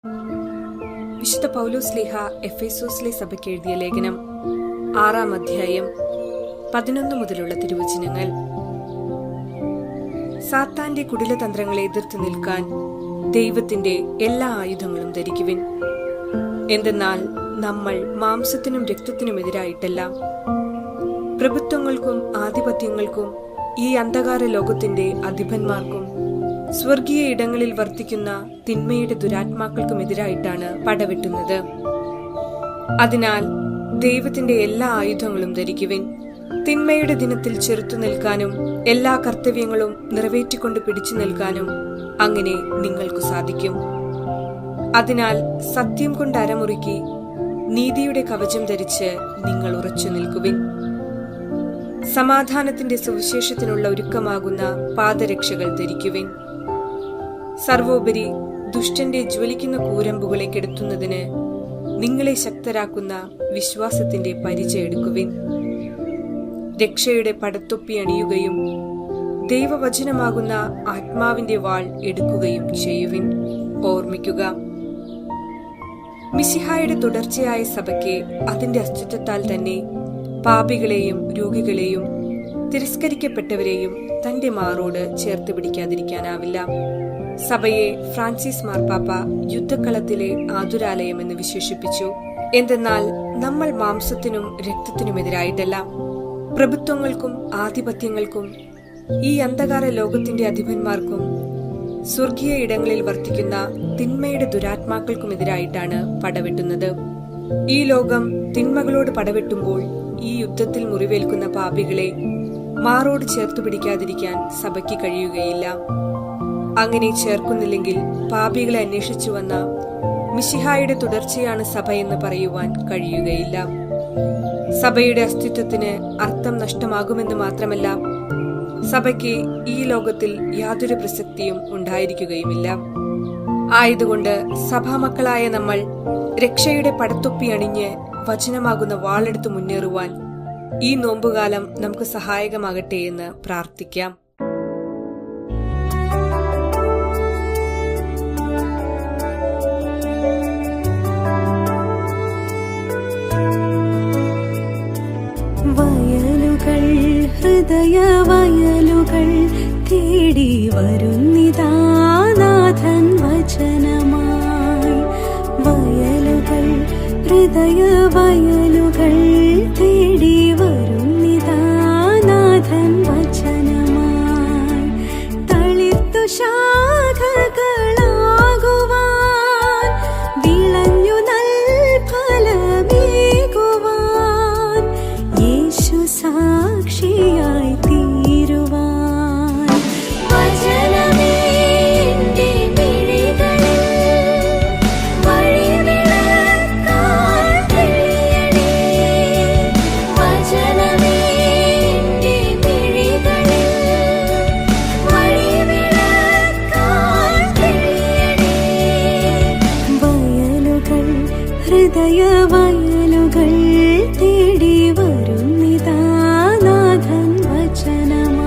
വിശുദ്ധ പൗലോസ് ശ്ലീഹ എഫേസോസിലെ സഭയ്ക്ക് എഴുതിയ ലേഖനം 6-ാം അധ്യായം 11 മുതലുള്ള തിരുവചനങ്ങൾ. സാത്താന്റെ കുടിലതന്ത്രങ്ങളെ എതിർത്ത് നിൽക്കാൻ ദൈവത്തിന്റെ എല്ലാ ആയുധങ്ങളും ധരിക്കുവിൻ. എന്തെന്നാൽ നമ്മൾ മാംസത്തിനും രക്തത്തിനുമെതിരായിട്ടല്ല, പ്രഭുത്വങ്ങൾക്കും ആധിപത്യങ്ങൾക്കും ഈ അന്ധകാര ലോകത്തിന്റെ അധിപന്മാർക്കും സ്വർഗീയ ഇടങ്ങളിൽ വർത്തിക്കുന്ന തിന്മയുടെ ദുരാത്മാക്കൾക്കുമെതിരായിട്ടാണ് പടവെട്ടുന്നത്. അതിനാൽ ദൈവത്തിന്റെ എല്ലാ ആയുധങ്ങളും ധരിക്കുവിൻ. തിന്മയുടെ ദിനത്തിൽ ചെറുത്തു നിൽക്കാനും എല്ലാ കർത്തവ്യങ്ങളും നിറവേറ്റിക്കൊണ്ട് പിടിച്ചു നിൽക്കാനും അങ്ങനെ നിങ്ങൾക്കു സാധിക്കും. അതിനാൽ സത്യം കൊണ്ട് അരമുറുക്കി നീതിയുടെ കവചം ധരിച്ച് നിങ്ങൾ ഉറച്ചു നിൽക്കുവിൻ. സമാധാനത്തിന്റെ സുവിശേഷത്തിനുള്ള ഒരുക്കമാകുന്ന പാദരക്ഷകൾ ധരിക്കുവിൻ. സർവോപരി ദുഷ്ടന്റെ ജ്വലിക്കുന്ന കൂരമ്പുകളെ കെടുത്തുന്നതിന് നിങ്ങളെ ശക്തരാക്കുന്ന വിശ്വാസത്തിന്റെ പരിചയം എടുക്കുവിൻ. രക്ഷയുടെ പടത്തൊപ്പി അണിയുകയും ദൈവവചനമാകുന്ന ആത്മാവിന്റെ വാൾ എടുക്കുകയും ചെയ്യുവിൻ. ഓർമ്മിക്കുക, മിശിഹായുടെ തുടർച്ചയായ സഭയ്ക്ക് അതിന്റെ അസ്തിത്വത്താൽ തന്നെ പാപികളെയും രോഗികളെയും തിരസ്കരിക്കപ്പെട്ടവരെയും തന്റെ മാറോട് ചേർത്ത് പിടിക്കാതിരിക്കാനാവില്ല. സഭയെ ഫ്രാൻസിസ് മാർപ്പാപ്പ യുദ്ധക്കളത്തിലെ ആതുരാലയം എന്ന് വിശേഷിപ്പിച്ചു. എന്തെന്നാൽ നമ്മൾ മാംസത്തിനും രക്തത്തിനുമെതിരായിട്ടല്ല, പ്രഭുത്വങ്ങൾക്കും ആധിപത്യങ്ങൾക്കും ഈ അന്ധകാര ലോകത്തിന്റെ അധിപന്മാർക്കും സ്വർഗീയ ഇടങ്ങളിൽ വർത്തിക്കുന്ന തിന്മയുടെ ദുരാത്മാക്കൾക്കുമെതിരായിട്ടാണ് പടവെട്ടുന്നത്. ഈ ലോകം തിന്മകളോട് പടവെട്ടുമ്പോൾ ഈ യുദ്ധത്തിൽ മുറിവേൽക്കുന്ന പാപികളെ മാറോട് ചേർത്തു പിടിക്കാതിരിക്കാൻ സഭയ്ക്ക് കഴിയുകയില്ല. അങ്ങനെ ചേർക്കുന്നില്ലെങ്കിൽ പാപികളെ അന്വേഷിച്ചു വന്ന മിശിഹായുടെ തുടർച്ചയാണ് സഭ എന്ന് പറയുവാൻ കഴിയുകയില്ല. സഭയുടെ അസ്തിത്വത്തിന് അർത്ഥം നഷ്ടമാകുമെന്ന് മാത്രമല്ല, സഭയ്ക്ക് ഈ ലോകത്തിൽ യാതൊരു പ്രസക്തിയും ഉണ്ടായിരിക്കുകയുമില്ല. ആയതുകൊണ്ട് സഭാമക്കളായ നമ്മൾ രക്ഷയുടെ പടത്തൊപ്പി അണിഞ്ഞ് വചനമാകുന്ന വാളെടുത്ത് മുന്നേറുവാൻ ഈ നോമ്പുകാലം നമുക്ക് സഹായകമാകട്ടെ എന്ന് പ്രാർത്ഥിക്കാം. വയലുകൾ, ഹൃദയവയലുകൾ തേടി വരുന്നിതാ നാഥൻ വചനമായി. വയലുകൾ, ഹൃദയവയലുകൾ തേടി വരുന്നിതാ നാഥൻ വചനമായി. തളിർത്തു ശാഖകളാകുവാൻ, വിളഞ്ഞു നൽഫലമേകുവാൻ, യേശു സാക്ഷിയായി തീരുവാൻ. വചനമേ എന്റെ മിഴികളിൽ വഴിവിളക്കായി തെളിയണേ. വചനമേ എന്റെ മിഴികളിൽ വഴിവിളക്കായി തെളിയണേ. വയലുകൾ, ഹൃദയവയലുകൾ തേടി വരുന്നിതാ നാഥൻ വചനമായി.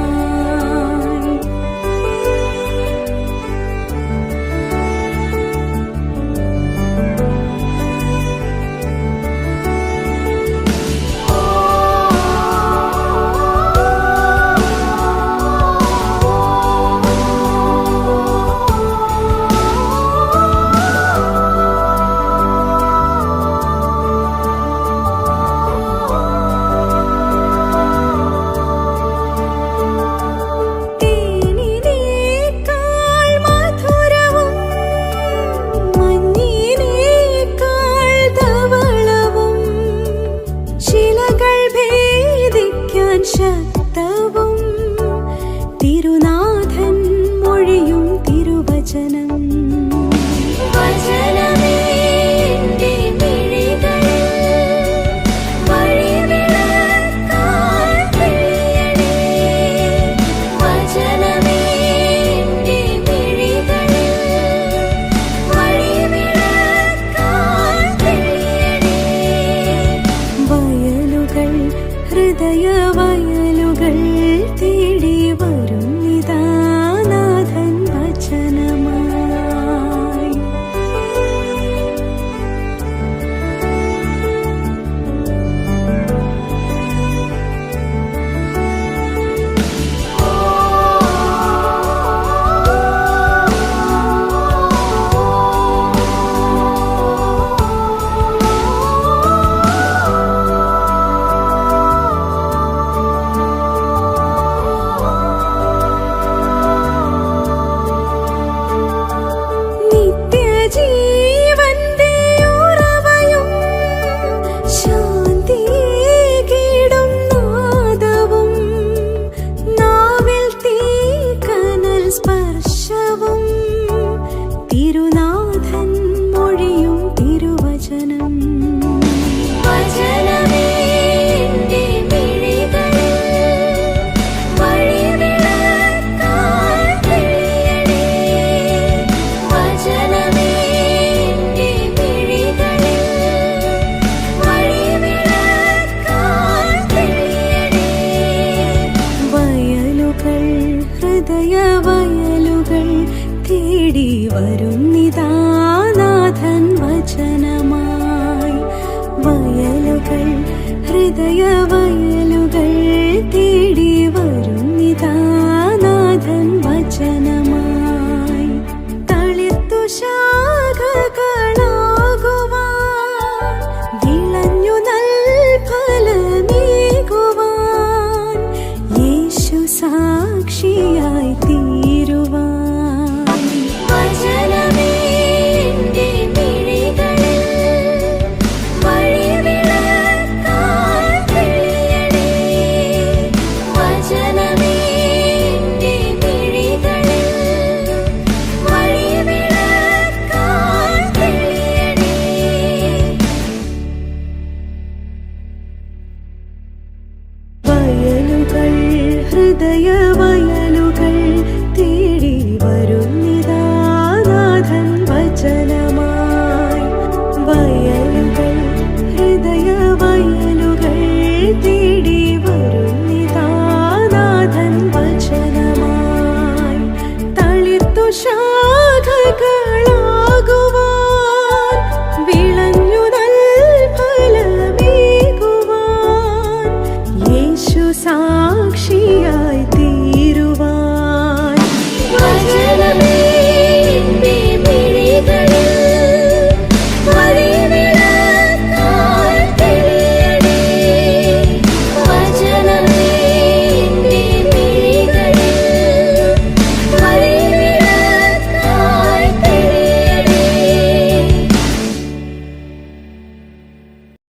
ഹൃദയ